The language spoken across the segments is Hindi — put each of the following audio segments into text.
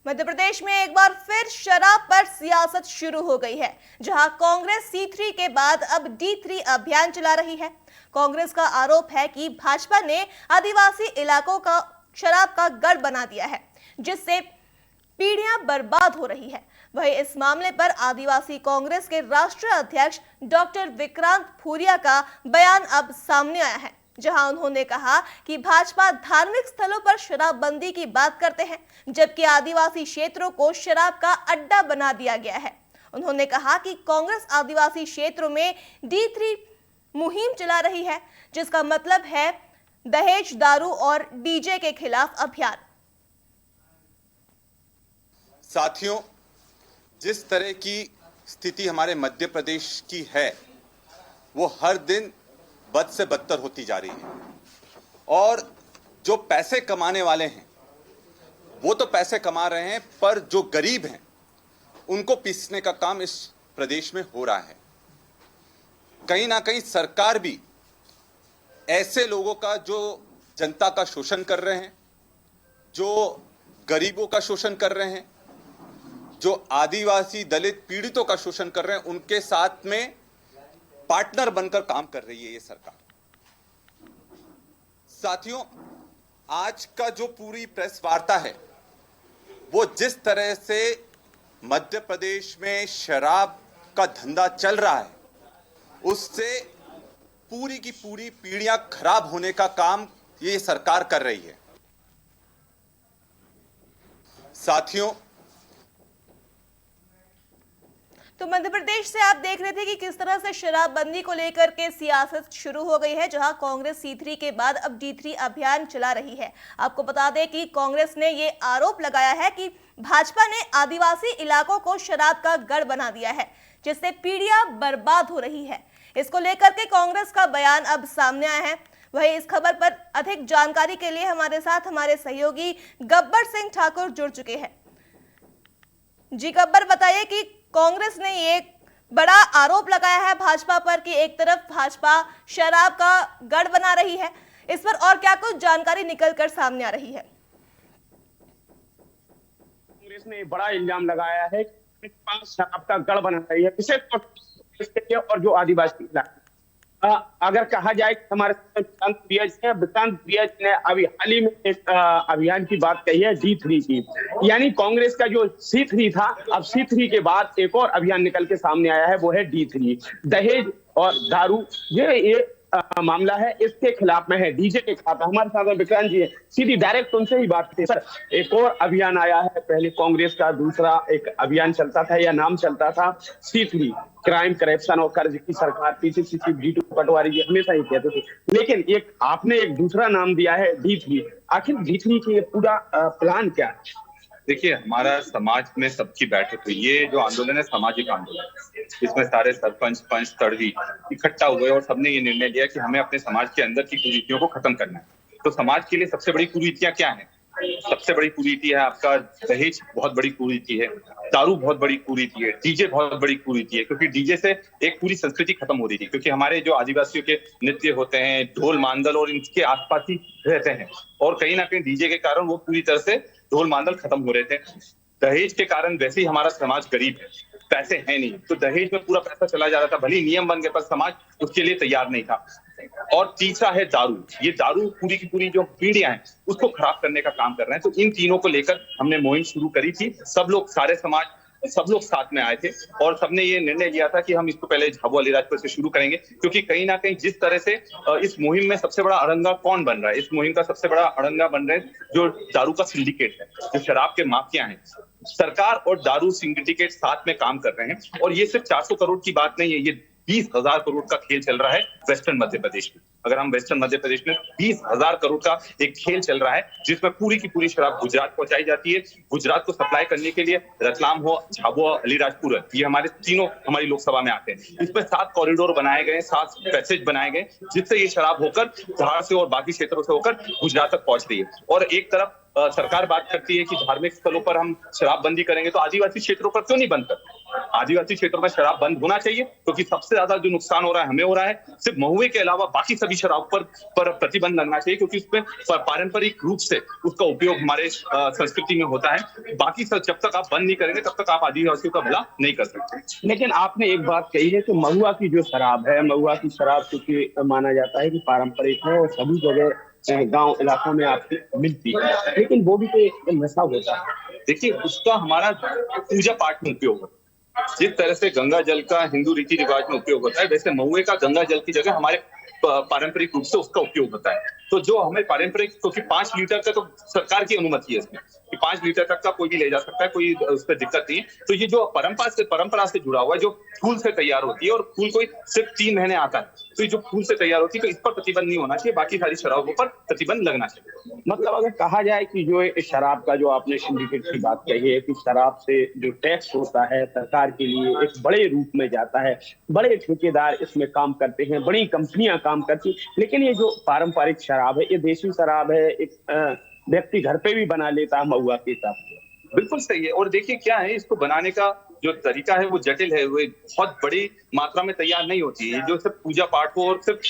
मध्य प्रदेश में एक बार फिर शराब पर सियासत शुरू हो गई है, जहां कांग्रेस C3 के बाद अब D3 अभियान चला रही है। कांग्रेस का आरोप है कि भाजपा ने आदिवासी इलाकों का शराब का गढ़ बना दिया है, जिससे पीढ़ियां बर्बाद हो रही है। वहीं इस मामले पर आदिवासी कांग्रेस के राष्ट्रीय अध्यक्ष डॉक्टर विक्रांत भूरिया का बयान अब सामने आया है, जहां उन्होंने कहा कि भाजपा धार्मिक स्थलों पर शराबबंदी की बात करते हैं, जबकि आदिवासी क्षेत्रों को शराब का अड्डा बना दिया गया है। उन्होंने कहा कि कांग्रेस आदिवासी क्षेत्रों में D3 मुहिम चला रही है, जिसका मतलब है दहेज, दारू और डीजे के खिलाफ अभियान। साथियों, जिस तरह की स्थिति हमारे मध्य प्रदेश की है, वो हर दिन बद से बदतर होती जा रही है। और जो पैसे कमाने वाले हैं वो तो पैसे कमा रहे हैं, पर जो गरीब हैं उनको पीसने का काम इस प्रदेश में हो रहा है। कहीं ना कहीं सरकार भी ऐसे लोगों का जो जनता का शोषण कर रहे हैं, जो गरीबों का शोषण कर रहे हैं, जो आदिवासी दलित पीड़ितों का शोषण कर रहे हैं, उनके साथ में पार्टनर बनकर काम कर रही है ये सरकार। साथियों, आज का जो पूरी प्रेस वार्ता है वो जिस तरह से मध्य प्रदेश में शराब का धंधा चल रहा है, उससे पूरी की पूरी पीढ़ियां खराब होने का काम ये सरकार कर रही है। साथियों, तो मध्य प्रदेश से आप देख रहे थे कि किस तरह से शराबबंदी को लेकर के सियासत शुरू हो गई है, जहां कांग्रेस C3 के बाद अब D3 अभियान चला रही है। आपको बता दें कि कांग्रेस ने ये आरोप लगाया है कि भाजपा ने आदिवासी इलाकों को शराब का गढ़ बना दिया है, जिससे पीढ़ियां बर्बाद हो रही है। इसको लेकर के कांग्रेस का बयान अब सामने आया है। वहीं इस खबर पर अधिक जानकारी के लिए हमारे साथ हमारे सहयोगी गब्बर सिंह ठाकुर जुड़ चुके हैं। जी गब्बर, बताइए कि कांग्रेस ने ये बड़ा आरोप लगाया है भाजपा पर कि एक तरफ भाजपा शराब का गढ़ बना रही है, इस पर और क्या कुछ जानकारी निकलकर सामने आ रही है? कांग्रेस ने बड़ा इल्जाम लगाया है कि पास शराब का गढ़ बना रही है, विशेष तौर पर और जो आदिवासी इलाके। अगर कहा जाए कि हमारे विक्रांत भूरिया जी ने अभी हाल ही में एक अभियान की बात कही है D3 की, यानी कांग्रेस का जो C3 था, अब C3 के बाद एक और अभियान निकल के सामने आया है, वो है D3। दहेज और दारू ये मामला है, इसके खिलाफ में है, डीजे के खिलाफ। हमारे साथ विक्रांत जी है, सीधी डायरेक्ट उनसे ही बात की। सर, एक और अभियान आया है, पहले कांग्रेस का दूसरा एक अभियान चलता था या नाम चलता था C3, क्राइम, करप्शन और कर्ज की सरकार, PCC जीतू पटवारी जी हमेशा ही कहते थे। लेकिन एक आपने एक दूसरा नाम दिया है D3। आखिर D3 की पूरा प्लान क्या है? देखिए, हमारा समाज में सबकी बैठक हुई। ये जो आंदोलन है सामाजिक आंदोलन, इसमें सारे सरपंच, पंच, तड़वी इकट्ठा हुए और सबने ये निर्णय लिया कि हमें अपने समाज के अंदर की कुरीतियों को खत्म करना है। तो समाज के लिए सबसे बड़ी कुरीतियां क्या हैं? सबसे बड़ी कुरीति है आपका दहेज, बहुत बड़ी कुरीति है। दारू बहुत बड़ी कुरीति है। डीजे बहुत बड़ी कुरीति है, क्योंकि डीजे से एक पूरी संस्कृति खत्म हो रही थी। क्योंकि हमारे जो आदिवासियों के नृत्य होते हैं, ढोल मांदल और इनके आसपास ही रहते हैं, और कहीं ना कहीं डीजे के कारण वो पूरी तरह से ढोल मांदल खत्म हो रहे थे। दहेज के कारण वैसे ही हमारा समाज गरीब है, पैसे है नहीं, तो दहेज में पूरा पैसा चला जा रहा था। भले ही नियम बन गए, पर समाज उसके लिए तैयार नहीं था। और तीसरा है दारू। ये दारू पूरी की पूरी जो पीढ़ियां हैं उसको खराब करने का काम कर रहे हैं। तो इन तीनों को लेकर हमने मुहिम शुरू करी थी। सब लोग, सारे समाज, सब लोग साथ में आए थे और सबने ये निर्णय लिया था कि हम इसको पहले झाबुआ अलीराजपुर से शुरू करेंगे, क्योंकि कहीं ना कहीं जिस तरह से इस मुहिम में सबसे बड़ा अड़ंगा कौन बन रहा है? इस मुहिम का सबसे बड़ा अड़ंगा बन रहे हैं जो दारू का सिंडिकेट है, जो शराब के माफिया हैं। सरकार और दारू सिंडिकेट साथ में काम कर रहे हैं, और ये सिर्फ 400 करोड़ की बात नहीं है, ये 20,000 करोड़ का खेल चल रहा है वेस्टर्न मध्य प्रदेश में। अगर हम वेस्टर्न मध्य प्रदेश में 20,000 करोड़ का एक खेल चल रहा है, जिसमें पूरी की पूरी शराब गुजरात पहुंचाई जाती है। गुजरात को सप्लाई करने के लिए रतलाम हो, झाबुआ, अलीराजपुर, ये हमारे तीनों हमारी लोकसभा में आते हैं। इसमें 7 कॉरिडोर बनाए गए, 7 पैसेज बनाए गए, जिससे ये शराब होकर धार से और बाकी क्षेत्रों से होकर गुजरात तक पहुंच रही है। और एक तरफ सरकार बात करती है कि धार्मिक स्थलों पर हम शराबबंदी करेंगे, तो आदिवासी क्षेत्रों पर क्यों नहीं बंद करते? आदिवासी क्षेत्रों में शराब बंद होना चाहिए, क्योंकि सबसे ज्यादा जो नुकसान हो रहा है हमें हो रहा है। सिर्फ महुए के अलावा बाकी सभी शराब पर प्रतिबंध लगना चाहिए, क्योंकि उसमें पारंपरिक रूप से उसका उपयोग हमारे संस्कृति में होता है। बाकी सब जब तक आप बंद नहीं करेंगे तब तक आप आदिवासियों का भला नहीं कर सकते। लेकिन आपने एक बात कही है कि महुआ की जो शराब है, महुआ की शराब क्योंकि माना जाता है कि पारंपरिक है और सभी जगह गांव इलाकों में आपको मिलती है, लेकिन वो भी तो एक नशा होता है। देखिए, उसका हमारा पूजा पाठ में उपयोग होता है। जिस तरह से गंगा जल का हिंदू रीति रिवाज में उपयोग होता है, वैसे महुए का गंगा जल की जगह हमारे पारंपरिक रूप से उसका उपयोग होता है। तो जो हमें पारंपरिक, क्योंकि 5 लीटर का तो सरकार की अनुमति है इसमें कि 5 लीटर तक का कोई भी ले जा सकता है, कोई उस पर दिक्कत नहीं है। तो ये जो परंपरा से जुड़ा हुआ है, जो फूल से तैयार होती है, और फूल कोई सिर्फ 3 महीने आता है, तो ये जो फूल से तैयार होती है, तो इस पर प्रतिबंध नहीं होना चाहिए, बाकी सारी शराबों पर प्रतिबंध लगना चाहिए। मतलब अगर कहा जाए कि जो शराब का जो आपने सिंडिकेट की बात कही है कि शराब से जो टैक्स होता है सरकार के लिए एक बड़े रूप में जाता है, बड़े ठेकेदार इसमें काम करते हैं, बड़ी कंपनियां काम करती, लेकिन ये जो पारंपरिक शराब है, ये देसी शराब है, एक व्यक्ति घर पे भी बना लेता है महुआ के हिसाब से। बिल्कुल सही है। और देखिए क्या है, इसको बनाने का जो तरीका है वो जटिल है, वो बहुत बड़ी मात्रा में तैयार नहीं होती है। जो सिर्फ पूजा पाठ हो और सिर्फ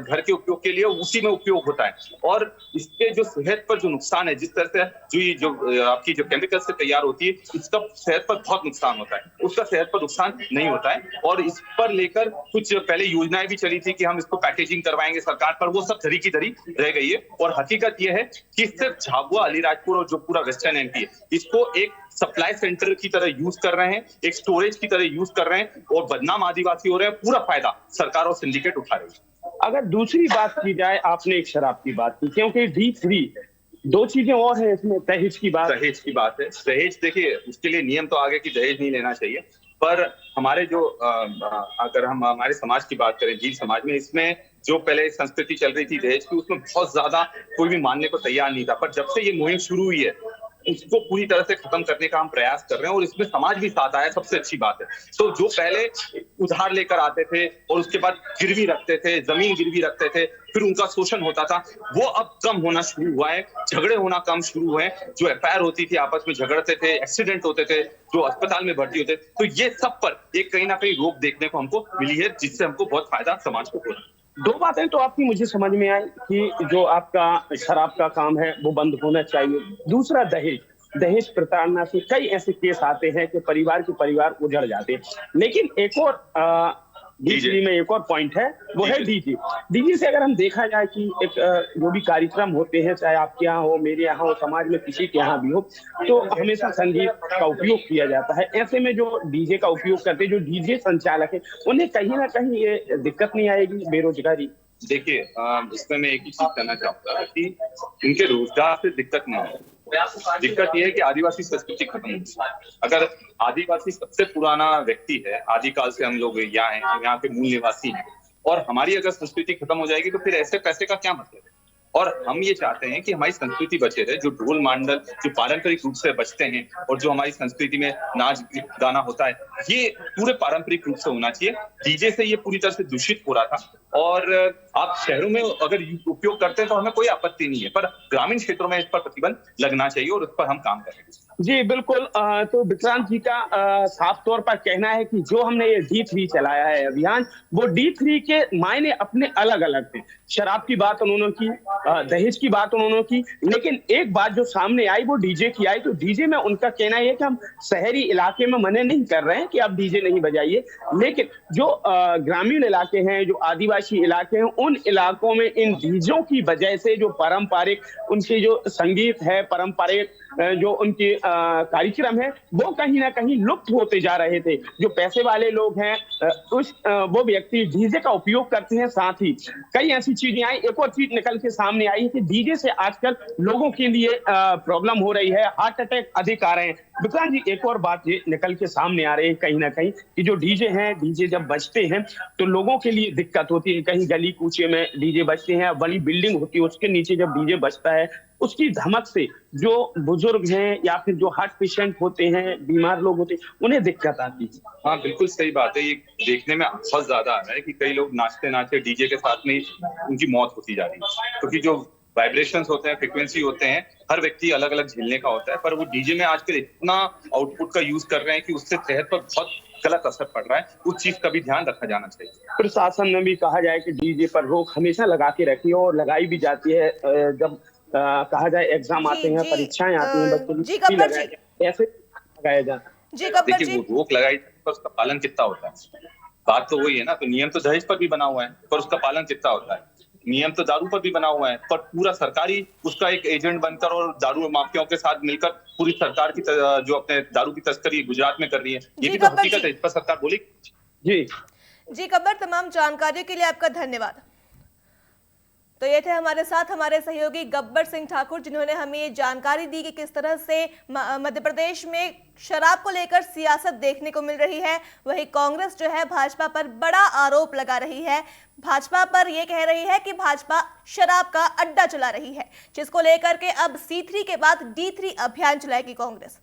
घर के उपयोग के लिए उसी में उपयोग होता है, और इसके जो सेहत पर जो नुकसान है, जिस तरह से जो आपकी जो केमिकल से तैयार होती है, इसका सेहत पर बहुत नुकसान होता है, उसका सेहत पर नुकसान नहीं होता है। और इस पर लेकर कुछ पहले योजनाएं भी चली थी कि हम इसको पैकेजिंग करवाएंगे सरकार पर, वो सब धरी की धरी रह गई है। और हकीकत यह है कि सिर्फ झाबुआ, अलीराजपुर और जो पूरा वेस्टर्न एमपी है, इसको एक सप्लाई सेंटर की तरह यूज कर रहे हैं, एक स्टोरेज की तरह यूज कर रहे हैं, और बदनाम आदिवासी हो रहे हैं। पूरा फायदा सरकार और सिंडिकेट उठा रही है। अगर दूसरी बात की जाए, आपने एक शराब की बात की, क्योंकि D3 दो चीजें और हैं इसमें, दहेज की बात है। दहेज, देखिए उसके लिए नियम तो आगे कि दहेज नहीं लेना चाहिए, पर हमारे जो अगर हम हमारे समाज की बात करें, जीव समाज में, इसमें जो पहले संस्कृति चल रही थी दहेज की, उसमें बहुत ज्यादा कोई भी मानने को तैयार नहीं था। पर जब से ये मुहिम शुरू हुई है, उसको पूरी तरह से खत्म करने का हम प्रयास कर रहे हैं, और इसमें समाज भी साथ आया, सबसे अच्छी बात है। तो जो पहले उधार लेकर आते थे और उसके बाद गिरवी रखते थे, जमीन गिरवी रखते थे, फिर उनका शोषण होता था, वो अब कम होना शुरू हुआ है, झगड़े होना कम शुरू हुए। जो FIR होती थी, आपस में झगड़ते थे, एक्सीडेंट होते थे, जो अस्पताल में भर्ती होते, तो ये सब पर एक कहीं ना कहीं रोक देखने को हमको मिली है, जिससे हमको बहुत फायदा समाज को हो रहा है। दो बातें तो आपकी मुझे समझ में आई कि जो आपका शराब का काम है वो बंद होना चाहिए। दूसरा, दहेज प्रताड़ना से कई ऐसे केस आते हैं कि परिवार के परिवार उजड़ जाते हैं। लेकिन एक और D3 में एक और पॉइंट है, वो है डीजे से अगर हम देखा जाए कि एक जो भी कार्यक्रम होते हैं, चाहे आपके यहाँ हो, मेरे यहाँ हो, समाज में किसी के यहाँ भी हो, तो हमेशा संगीत का उपयोग किया जाता है। ऐसे में जो डीजे का उपयोग करते हैं, जो डीजे संचालक है, उन्हें कहीं ना कहीं ये दिक्कत नहीं आएगी, बेरोजगारी? देखिए, इसमें मैं एक ही चीज कहना चाहूंगा कि इनके रोजगार से दिक्कत नहीं है। दिक्कत यह है कि आदिवासी संस्कृति खत्म हो गई। अगर आदिवासी सबसे पुराना व्यक्ति है, आदिकाल से हम लोग यहाँ हैं, यहाँ के मूल निवासी हैं, और हमारी अगर संस्कृति खत्म हो जाएगी तो फिर ऐसे पैसे का क्या मतलब है? और हम ये चाहते हैं कि हमारी संस्कृति बचे रहे, जो ढोल मांडल जो पारंपरिक रूप से बचते हैं, और जो हमारी संस्कृति में नाच गाना होता है, ये पूरे पारंपरिक रूप से होना चाहिए। डीजे से ये पूरी तरह से दूषित हो रहा था, और आप शहरों में अगर उपयोग करते हैं तो हमें कोई आपत्ति नहीं है, पर ग्रामीण क्षेत्रों में इस पर प्रतिबंध लगना चाहिए, और उस पर हम काम करेंगे। जी बिल्कुल। तो विक्रांत जी का साफ तौर पर कहना है कि जो हमने ये D3 चलाया है अभियान, वो D3 के मायने अपने अलग अलग थे। शराब की बात उन्होंने की, दहेज की बात उन्होंने की, लेकिन एक बात जो सामने आई वो डीजे की आई। तो डीजे में उनका कहना है कि हम शहरी इलाके में मना नहीं कर रहे हैं कि आप डीजे नहीं बजाइए, लेकिन जो ग्रामीण इलाके हैं, जो आदिवासी इलाके हैं, उन इलाकों में इन डीजों की वजह से जो पारंपरिक उनके जो संगीत है, पारंपरिक जो उनके कार्यक्रम है, वो कहीं ना कहीं लुप्त होते जा रहे थे। जो पैसे वाले लोग हैं वो व्यक्ति डीजे का उपयोग करते हैं। साथ ही कई ऐसी चीजें आई, एक और चीज निकल के सामने आई कि डीजे से आजकल लोगों के लिए प्रॉब्लम हो रही है, हार्ट अटैक अधिक आ रहे हैं। विक्रांत जी, एक और बात ये निकल के सामने आ रही है कहीं ना कहीं कि जो डीजे हैं, डीजे जब बजते हैं तो लोगों के लिए दिक्कत होती है। कहीं गली कूचे में डीजे बजते हैं, बड़ी बिल्डिंग होती है, उसके नीचे जब डीजे बजता है, उसकी धमक से जो बुजुर्ग हैं या फिर जो हार्ट पेशेंट होते हैं, बीमार लोग होते हैं, उन्हें दिक्कत आती है। हाँ, बिल्कुल सही बात है। ये देखने में बहुत ज्यादा आ रहा है कि कई लोग नाचते नाचते डीजे के साथ में उनकी मौत होती जा रही है, क्योंकि जो वाइब्रेशंस होते हैं, फ्रिक्वेंसी होते हैं, हर व्यक्ति अलग अलग झेलने का होता है, पर वो डीजे में आजकल इतना आउटपुट का यूज कर रहे हैं कि उससे सेहत पर बहुत गलत असर पड़ रहा है। उस चीज का भी ध्यान रखा जाना चाहिए। प्रशासन ने भी कहा जाए कि डीजे पर रोक हमेशा लगा के रखी है और लगाई भी जाती है। जब कहा जाए एग्जाम आते हैं, परीक्षाएं आती हैं, बच्चों जी गब्बर जी, ऐसे लगाया जाता है। जी गब्बर देखिए, जी, वो रोक लगाई पर उसका पालन कितना होता है, बात तो वही है ना। तो नियम तो दहेज पर भी बना हुआ है, पर उसका पालन कितना होता है। नियम तो दारू पर भी बना हुआ है, पर पूरा सरकारी उसका एक एजेंट बनकर और दारू माफियाओं के साथ मिलकर पूरी सरकार की जो अपने दारू की तस्करी गुजरात में कर रही है, ये भी तो हकीकत है। इस पर सरकार बोली। जी गब्बर, तमाम जानकारी के लिए आपका धन्यवाद। तो ये थे हमारे साथ हमारे सहयोगी गब्बर सिंह ठाकुर, जिन्होंने हमें ये जानकारी दी कि किस तरह से मध्य प्रदेश में शराब को लेकर सियासत देखने को मिल रही है। वही कांग्रेस जो है भाजपा पर बड़ा आरोप लगा रही है, भाजपा पर यह कह रही है कि भाजपा शराब का अड्डा चला रही है, जिसको लेकर के अब C3 के बाद D3 अभियान चलाएगी कांग्रेस।